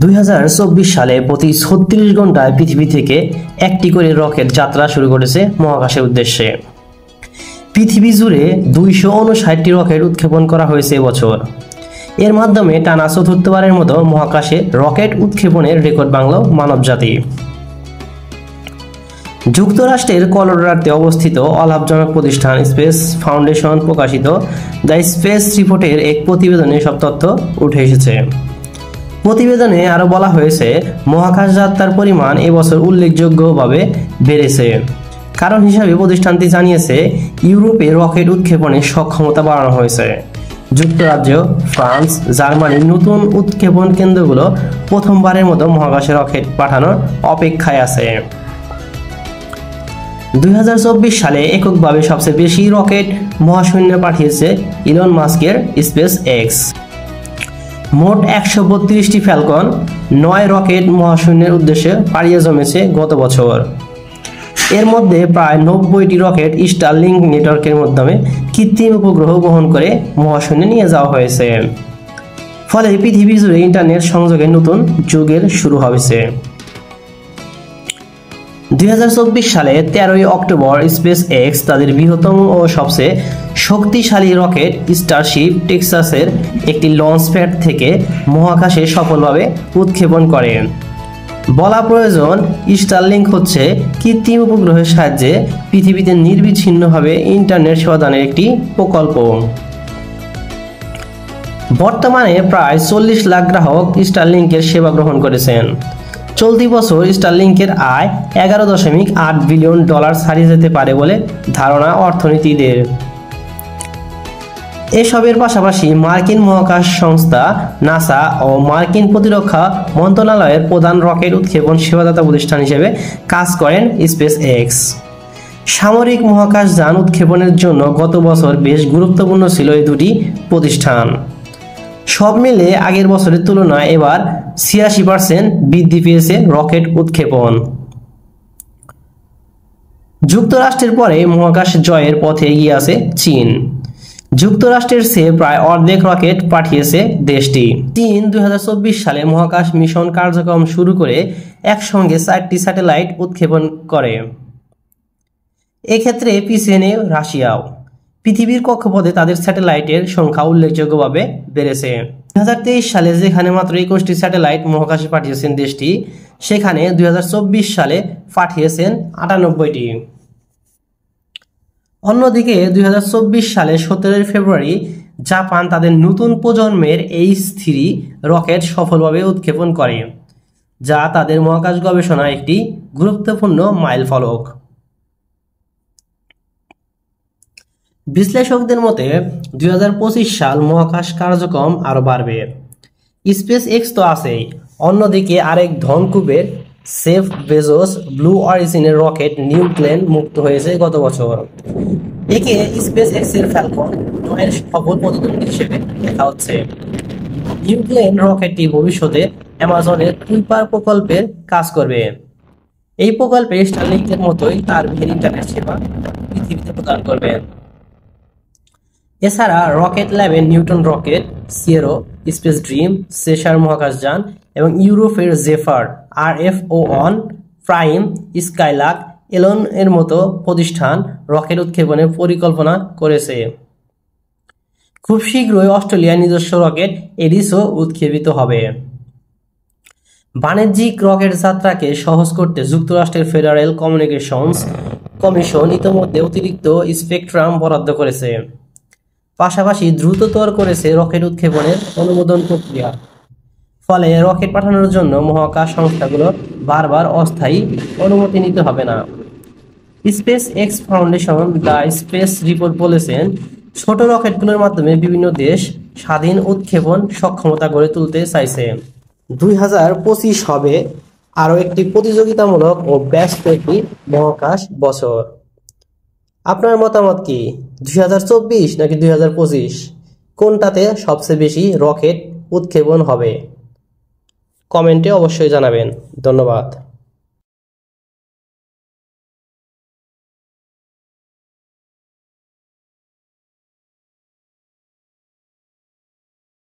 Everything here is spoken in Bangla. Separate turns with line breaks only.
2024 সালে প্রতি 36 ঘন্টায় পৃথিবী থেকে একটি করে রকেট যাত্রা শুরু করেছে মহাকাশের উদ্দেশ্যে। পৃথিবী জুড়ে 259টি রকেট উৎক্ষেপণ করা হয়েছে এবছর। এর মাধ্যমে টানা চতুর্থবারের মতো মহাকাশে রকেট উৎক্ষেপণের রেকর্ড ভাঙল মানবজাতি। যুক্তরাষ্ট্রের কলোরাডোতে অবস্থিত অলাভজনক প্রতিষ্ঠান স্পেস ফাউন্ডেশন প্রকাশিত দ্য স্পেস রিপোর্টের এক প্রতিবেদনে সব তথ্য উঠে এসেছে। প্রতিবেদনে আরও বলা হয়েছে, মহাকাশ যাত্রার পরিমাণ এবছর উল্লেখযোগ্যভাবে বেড়েছে। কারণ হিসাবে প্রতিষ্ঠানটি জানিয়েছে, ইউরোপে রকেট উৎক্ষেপণের সক্ষমতা বাড়ানো হয়েছে। যুক্তরাজ্য, ফ্রান্স, জার্মানির নতুন উৎক্ষেপণ কেন্দ্রগুলো প্রথমবারের মতো মহাকাশে রকেট পাঠানোর অপেক্ষায় আছে। 2024 সালে এককভাবে সবচেয়ে বেশি রকেট মহাশূন্যে পাঠিয়েছে ইলন মাস্কের স্পেস এক্স। মোট 132টি ফ্যালকন 9 রকেট মহাশূন্যের উদ্দেশ্যে পাড়িয়ে জমেছে গত বছর। এর মধ্যে প্রায় 90টি রকেট স্টারলিংক নেটওয়ার্কের মাধ্যমে কৃত্রিম উপগ্রহ বহন করে মহাশূন্যে নিয়ে যাওয়া হয়েছে। ফলে পৃথিবী জুড়ে ইন্টারনেট সংযোগের নতুন যুগের শুরু হয়েছে। 2024 সালে 13 অক্টোবর স্পেস এক্স তাদের বৃহত্তম ও সবচেয়ে শক্তিশালী রকেট স্টারশিপ টেক্সাসের একটি লঞ্চপ্যাড থেকে মহাকাশে সফলভাবে উৎক্ষেপণ করে। বলা প্রয়োজন, স্টারলিংক হচ্ছে কৃত্রিম উপগ্রহের সাহায্যে পৃথিবীতে নির্বিচ্ছিন্নভাবে ইন্টারনেট সেবা দানের একটি প্রকল্প। বর্তমানে প্রায় 40 লাখ গ্রাহক স্টারলিংকের সেবা গ্রহণ করেছেন। চলতি বছর স্টারলিংকের আয় $11.8 বিলিয়ন ছাড়িয়ে যেতে পারে বলে ধারণা অর্থনীতিদের। এসবের পাশাপাশি মার্কিন মহাকাশ সংস্থা নাসা ও মার্কিন প্রতিরক্ষা মন্ত্রণালয়ের প্রধান রকেট উৎক্ষেপণ সেবাদাতা প্রতিষ্ঠান হিসেবে কাজ করেন স্পেস এক্স। সামরিক মহাকাশ যান উৎক্ষেপণের জন্য গত বছর বেশ গুরুত্বপূর্ণ ছিল এই দুটি প্রতিষ্ঠান। সব মিলে আগের বছরের তুলনায় এবার 86% বৃদ্ধি পেয়েছে রকেট উৎক্ষেপণ। যুক্তরাষ্ট্রের পরে মহাকাশ জয়ের পথে এগিয়ে আছে চীন। যুক্তরাষ্ট্রের চেয়ে প্রায় অর্ধেক রকেট পাঠিয়েছে দেশটি। চীন 2024 সালে মহাকাশ মিশন কার্যক্রম শুরু করে একসঙ্গে 4টি স্যাটেলাইট উৎক্ষেপণ করে। এক্ষেত্রে পিছিয়ে নেই রাশিয়াও। পৃথিবীর কক্ষপথে তাদের স্যাটেলাইটের সংখ্যা উল্লেখযোগ্যভাবে বেড়েছে। 2023 সালে যেখানে মাত্র 21টি স্যাটেলাইট মহাকাশে পাঠিয়েছেন দেশটি, সেখানে 2024 সালে পাঠিয়েছেন 98টি। অন্যদিকে 2024 সালে 17 ফেব্রুয়ারি জাপান তাদের নতুন প্রজন্মের H3 রকেট সফলভাবে উৎক্ষেপণ করে, যা তাদের মহাকাশ গবেষণায় একটি গুরুত্বপূর্ণ মাইলফলক। বিশ্লেষকদের মতে 2025 সাল মহাকাশ কার্যক্রম আরও বাড়বে। স্পেস এক্স তো আছেই, অন্যদিকে আরেক ধনকুবের জেফ বেজোস ব্লু অরিজিনের রকেট নিউ গ্লেন মুক্ত হয়েছে গত বছর। একে স্পেস এক্সের ফ্যালকন 9 সফল প্রতিদ্বন্দ্বী হিসেবে দেখা হচ্ছে। নিউ গ্লেন রকেটটি ভবিষ্যতে অ্যামাজনের কুইপার প্রকল্পের কাজ করবে। এই প্রকল্পে স্টারলিংকের মতোই তার ইন্টারনেট সেবা পৃথিবীতে প্রদান করবে। এছাড়া রকেট ল্যাবের নিউটন রকেট, সিয়েরো, স্পেস ড্রিম, সেসার মহাকাশযান এবং ইউরোপের জেফার, RFO-1, প্রাইম, স্কাইলাক, এলন এর মতো প্রতিষ্ঠান রকেট উৎক্ষেপণের পরিকল্পনা করেছে। খুব শীঘ্রই অস্ট্রেলিয়ার নিজস্ব রকেট এডিসও উৎক্ষেপিত হবে। বাণিজ্যিক রকেট যাত্রাকে সহজ করতে যুক্তরাষ্ট্রের ফেডারেল কমিউনিকেশনস কমিশন ইতিমধ্যে অতিরিক্ত স্পেকট্রাম বরাদ্দ করেছে। পাশাপাশি দ্রুততর করেছে রকেট উৎক্ষেপণের অনুমোদন প্রক্রিয়া। ফলে রকেট পাঠানোর জন্য মহাকাশ সংস্থাগুলোর বারবার অস্থায়ী অনুমতি নিতে হবে না। Space x foundation the space report বলেছেন, ছোট রকেটগুলোর মাধ্যমে বিভিন্ন দেশ স্বাধীন উৎক্ষেপণ সক্ষমতা গড়ে তুলতে চাইছে। 2025 হবে আরও একটি প্রতিযোগিতামূলক ও ব্যস্ত একটি মহাকাশ বছর। আপনার মতামত কি? 2024 নাকি 2025? কোনটাতে সবচেয়ে বেশি রকেট উৎক্ষেপণ হবে? কমেন্টে অবশ্যই জানাবেন। ধন্যবাদ।